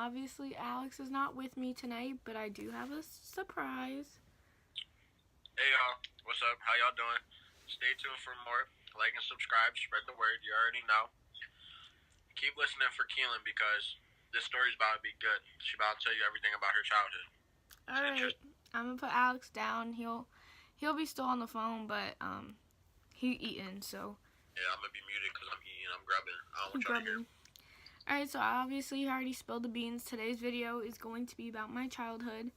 obviously Alex is not with me tonight, but I do have a surprise. Hey y'all, what's up? How y'all doing? Stay tuned for more. Like and subscribe, spread the word. You already know. Keep listening for Keelan because this story's about to be good. She about to tell you everything about her childhood. All right, I'm gonna put Alex down. He'll be still on the phone, but he eating, so. Yeah, I'm gonna be muted because I'm eating. I'm grubbing. I don't want y'all to hear. Alright, so obviously you already spilled the beans. Today's video is going to be about my childhood.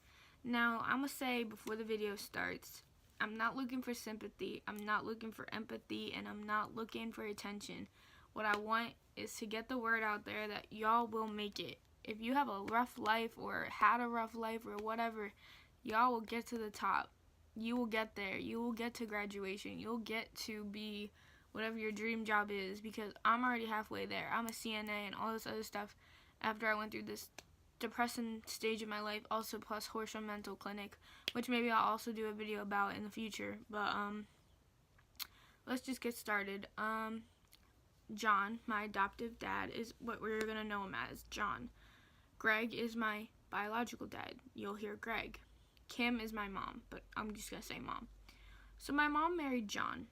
Now, I'm going to say before the video starts, I'm not looking for sympathy, I'm not looking for empathy, and I'm not looking for attention. What I want is to get the word out there that y'all will make it. If you have a rough life or had a rough life or whatever, y'all will get to the top. You will get there. You will get to graduation. You'll get to be whatever your dream job is, because I'm already halfway there. I'm a CNA and all this other stuff after I went through this depressing stage of my life, also plus Horsham Mental Clinic, which maybe I'll also do a video about in the future. But let's just get started. John, my adoptive dad, is what we're gonna know him as, John. Greg is my biological dad. You'll hear Greg. Kim is my mom, but I'm just gonna say mom. So my mom married John.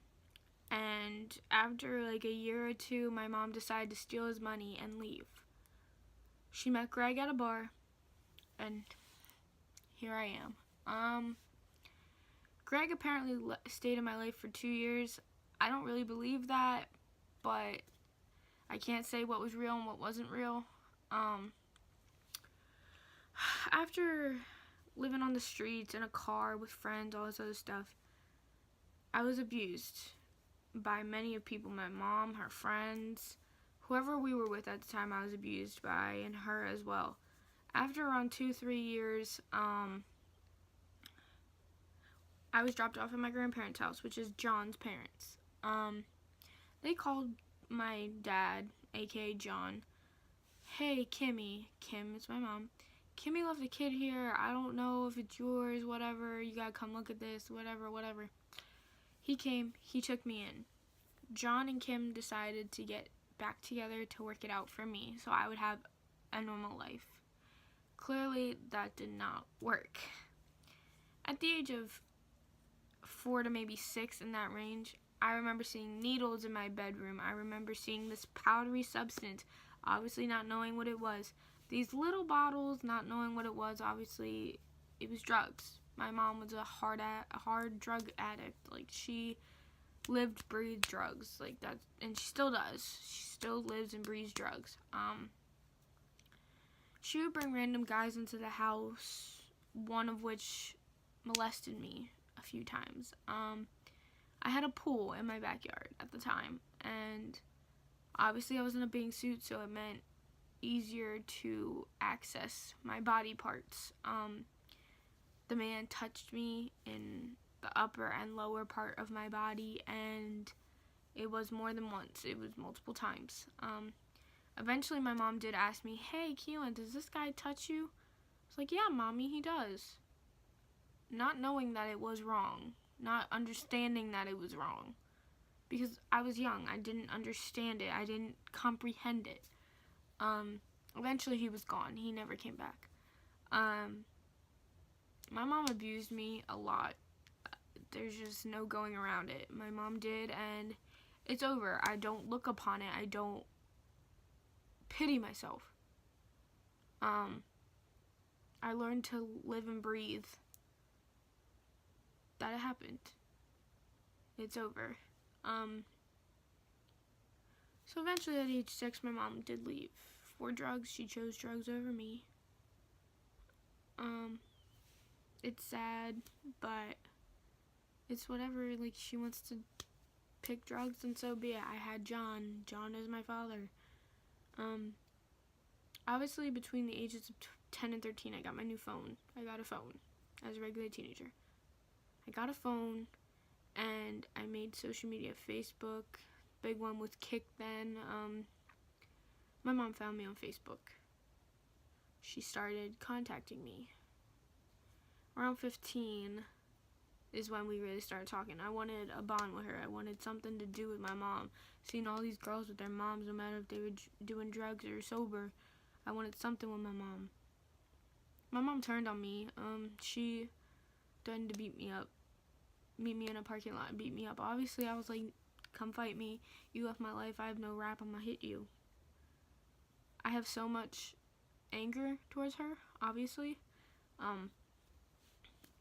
And after like a year or two, my mom decided to steal his money and leave. She met Greg at a bar, and here I am. Greg apparently stayed in my life for 2 years. I don't really believe that, but I can't say what was real and what wasn't real. After living on the streets in a car with friends, all this other stuff, I was abused by many of people. My mom, her friends, whoever we were with at the time, I was abused by, and her as well. After around 2-3 years, I was dropped off at my grandparents' house, which is John's parents. They called my dad, aka John. Hey, Kimmy. Kim is my mom. Kimmy left a kid here. I don't know if it's yours, whatever. You gotta come look at this, whatever. He came. He took me in. John and Kim decided to get back together to work it out for me so I would have a normal life. Clearly, that did not work. At the age of 4 to maybe 6, in that range, I remember seeing needles in my bedroom. I remember seeing this powdery substance, obviously not knowing what it was. These little bottles, not knowing what it was. Obviously, it was drugs. My mom was a hard drug addict. Like, she lived, breathed drugs, like that, and she still does. She still lives and breathes drugs. She would bring random guys into the house, one of which molested me a few times. I had a pool in my backyard at the time, and obviously I was in a bathing suit, so it meant easier to access my body parts. The man touched me in the upper and lower part of my body, and it was more than once. It was multiple times. Eventually my mom did ask me, hey, Keelan, does this guy touch you? I was like, yeah, mommy, he does. Not knowing that it was wrong. Not understanding that it was wrong. Because I was young. I didn't understand it. I didn't comprehend it. Eventually he was gone. He never came back. My mom abused me a lot. There's just no going around it. My mom did, and it's over. I don't look upon it. I don't pity myself. I learned to live and breathe. That happened. It's over. So eventually at age 6, my mom did leave for drugs. She chose drugs over me. It's sad, but it's whatever. Like, she wants to pick drugs, and so be it. I had John. John is my father. Obviously between the ages of 10 and 13, I got my new phone. I got a phone as a regular teenager. I got a phone, and I made social media. Facebook, big one with Kik then. My mom found me on Facebook. She started contacting me. Around 15 is when we really started talking. I wanted a bond with her. I wanted something to do with my mom. Seeing all these girls with their moms, no matter if they were doing drugs or sober, I wanted something with my mom. My mom turned on me. She threatened to beat me up. Meet me in a parking lot and beat me up. Obviously, I was like, come fight me. You left my life. I have no rap. I'm gonna hit you. I have so much anger towards her, obviously.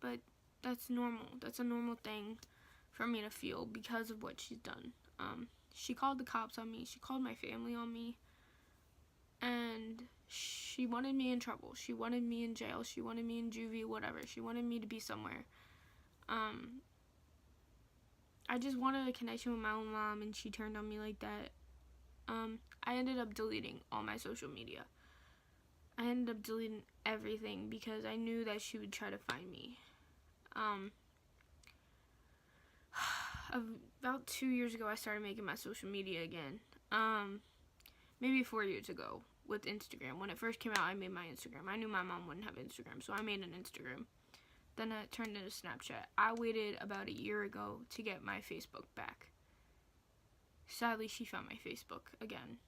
But that's normal. That's a normal thing for me to feel because of what she's done. She called the cops on me. She called my family on me. And she wanted me in trouble. She wanted me in jail. She wanted me in juvie, whatever. She wanted me to be somewhere. I just wanted a connection with my own mom, and she turned on me like that. I ended up deleting all my social media. I ended up deleting everything because I knew that she would try to find me. About 2 years ago, I started making my social media again. Maybe 4 years ago with Instagram. When it first came out, I made my Instagram. I knew my mom wouldn't have Instagram, so I made an Instagram. Then it turned into Snapchat. I waited about a year ago to get my Facebook back. Sadly, she found my Facebook again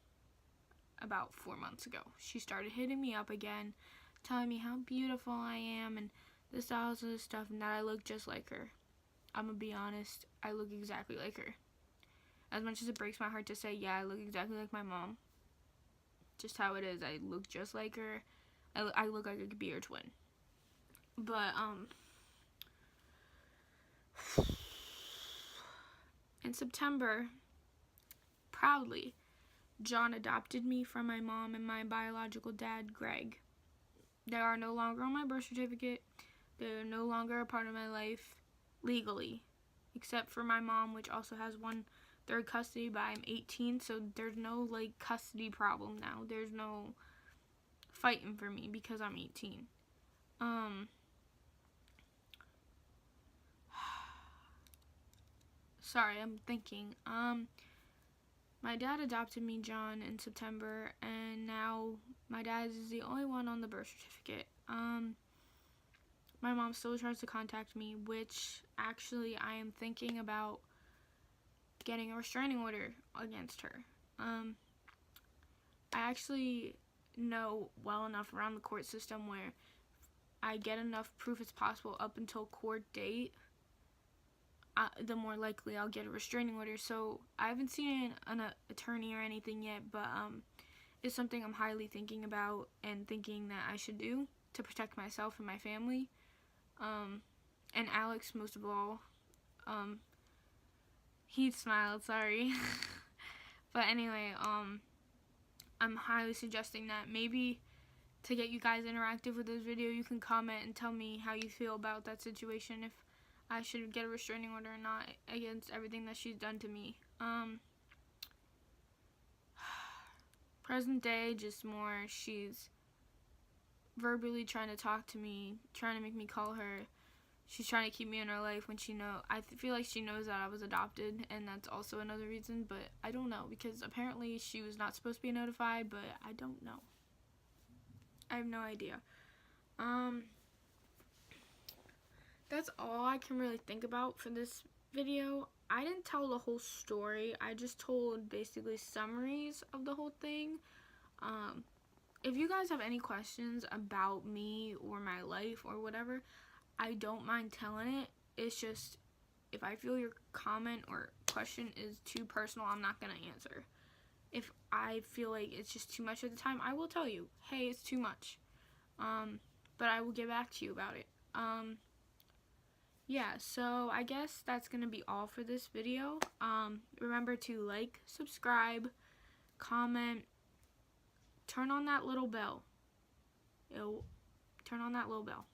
about 4 months ago. She started hitting me up again, telling me how beautiful I am and this, all this stuff, and that I look just like her. I'm gonna be honest, I look exactly like her. As much as it breaks my heart to say, yeah, I look exactly like my mom. Just how it is, I look just like her. I look like I could be her twin. But, in September, proudly, John adopted me from my mom and my biological dad, Greg. They are no longer on my birth certificate. They are no longer a part of my life legally, except for my mom, which also has 1/3 custody, but I'm 18, so there's no, like, custody problem now. There's no fighting for me because I'm 18. Sorry, I'm thinking. My dad adopted me, John, in September, and now my dad is the only one on the birth certificate. My mom still tries to contact me, which actually I am thinking about getting a restraining order against her. I actually know well enough around the court system where I get enough proof as possible up until court date, the more likely I'll get a restraining order. So I haven't seen an attorney or anything yet, but it's something I'm highly thinking about and thinking that I should do to protect myself and my family. And Alex, most of all. He smiled, sorry. But anyway, I'm highly suggesting that maybe to get you guys interactive with this video, you can comment and tell me how you feel about that situation, if I should get a restraining order or not against everything that she's done to me. Present day, just more, she's verbally trying to talk to me, trying to make me call her. She's trying to keep me in her life when I feel like she knows that I was adopted, and that's also another reason, but I don't know, because apparently she was not supposed to be notified, but I don't know. I have no idea. That's all I can really think about for this video. I didn't tell the whole story. I just told basically summaries of the whole thing. If you guys have any questions about me or my life or whatever, I don't mind telling it. It's just, if I feel your comment or question is too personal, I'm not going to answer. If I feel like it's just too much at the time, I will tell you, hey, it's too much. But I will get back to you about it. Yeah, so I guess that's going to be all for this video. Remember to like, subscribe, comment, turn on that little bell. Turn on that little bell.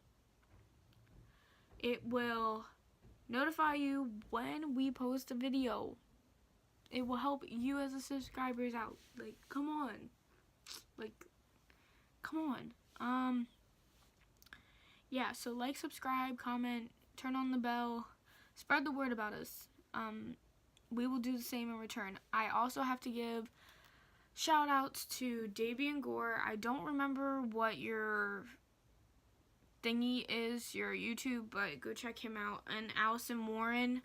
It will notify you when we post a video. It will help you as a subscribers out. Like, come on. Yeah, so like, subscribe, comment, turn on the bell, spread the word about us. We will do the same in return. I also have to give shout outs to Davian Gore. I don't remember what your thingy is, your YouTube, but go check him out. And Allison Warren,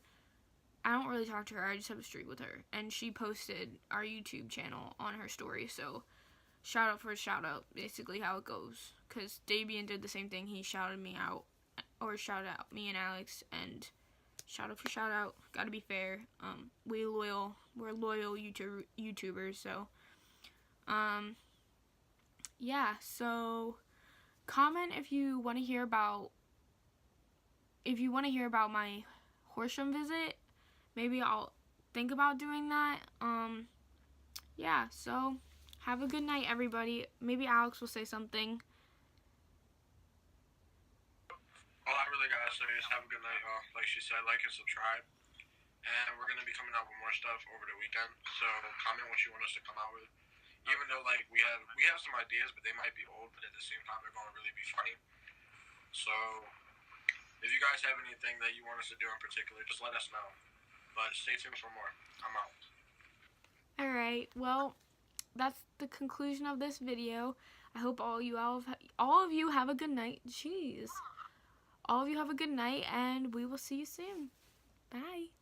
I don't really talk to her, I just have a streak with her, and she posted our YouTube channel on her story, so shout out for a shout out, basically how it goes. Because Davian did the same thing. He shouted me out, or shouted out me and Alex, and shout out for shout out. Gotta be fair. We're loyal YouTubers, so yeah, so comment if you want to hear about my Horsham visit. Maybe I'll think about doing that. Yeah, so have a good night, everybody. Maybe Alex will say something. All I really gotta say is have a good night, y'all. Like she said, like and subscribe. And we're gonna be coming out with more stuff over the weekend. So comment what you want us to come out with. Even though like we have some ideas, but they might be old, but at the same time they're gonna really be funny. So if you guys have anything that you want us to do in particular, just let us know. But stay tuned for more. I'm out. Alright, well, that's the conclusion of this video. I hope all of you have a good night. Jeez. All of you have a good night, and we will see you soon. Bye.